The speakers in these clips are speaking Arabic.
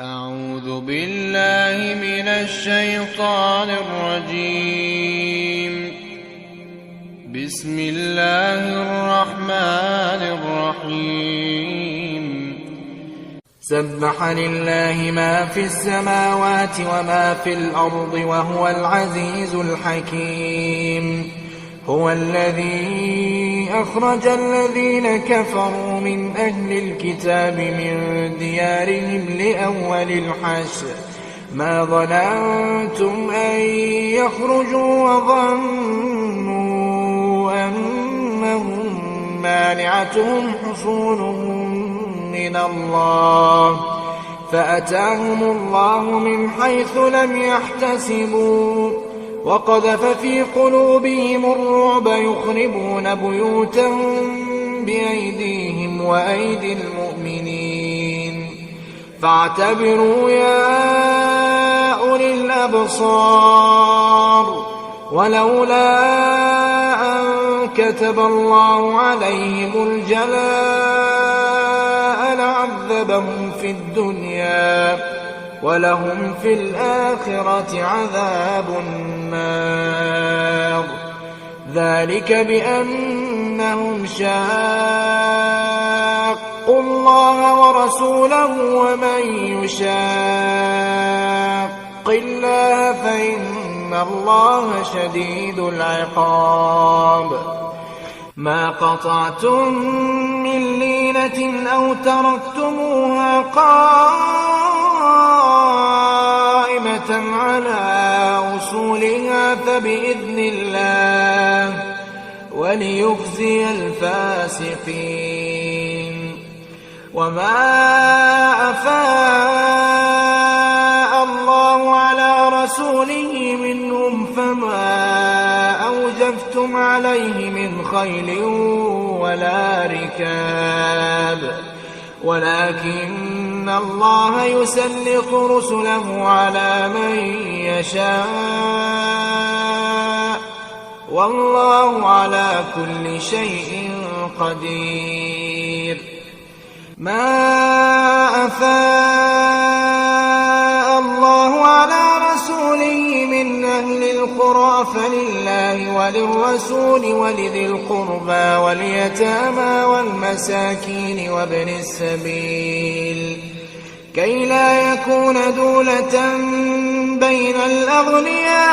أعوذ بالله من الشيطان الرجيم. بسم الله الرحمن الرحيم. سبح لله ما في السماوات وما في الأرض وهو العزيز الحكيم. هو الذي أخرج الذين كفروا من أهل الكتاب من ديارهم لأول الحشر ما ظننتم أن يخرجوا وظنوا أنهم مانعتهم حصونهم من الله فأتاهم الله من حيث لم يحتسبوا وقذف في قلوبهم الرعب يخربون بيوتهم بأيديهم وأيدي المؤمنين فاعتبروا يا أولي الأبصار. ولولا أن كتب الله عليهم الجلاء لعذبهم في الدنيا ولهم في الآخرة عذاب النار. ذلك بأنهم شاقوا الله ورسوله ومن يشاق الله فإن الله شديد العقاب. ما قطعتم من لينة أو تركتموها قائمة على أصولها فبإذن الله وليخزي الفاسقين. وما أفاء الله على رسوله منهم فما أوجفتم عليه من خيل ولا ركاب ولكن الله يسلط رسله على من يشاء والله على كل شيء قدير. ما أفاء الله على رسوله من أهل القرى فلله وللرسول ولذي القربى واليتامى والمساكين وابن السبيل كي لا يكون دولة بين الأغنياء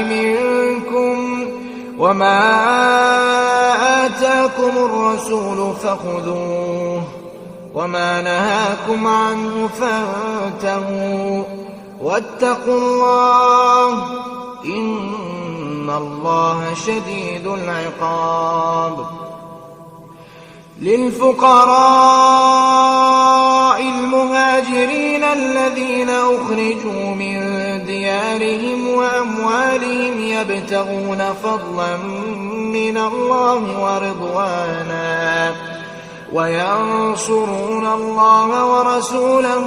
منكم وما آتاكم الرسول فخذوه وما نهاكم عنه فانتهوا واتقوا الله إن الله شديد العقاب. للفقراء المهاجرين الذين أخرجوا من ديارهم وأموالهم يبتغون فضلا من الله ورضوانا وينصرون الله ورسوله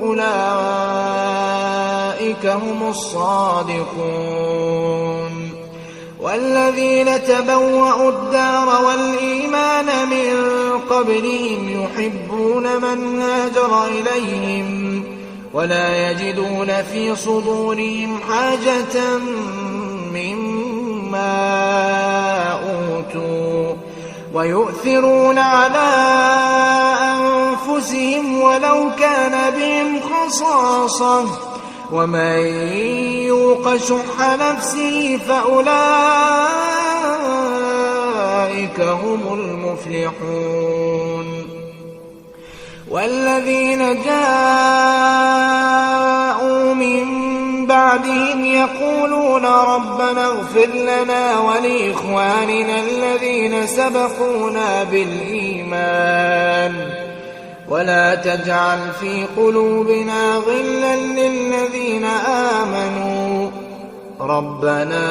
أولئك هم الصادقون. والذين تبوأوا الدار والإيمان من قبلهم يحبون من هاجر إليهم ولا يجدون في صدورهم حاجة مما أوتوا ويؤثرون على أنفسهم ولو كان بهم خصاصة ومن يوق شح نفسه فأولئك هم المفلحون. والذين جاءوا من بعدهم يقولون ربنا اغفر لنا ولإخواننا الذين سبقونا بالإيمان ولا تجعل في قلوبنا غلا للذين آمنوا ربنا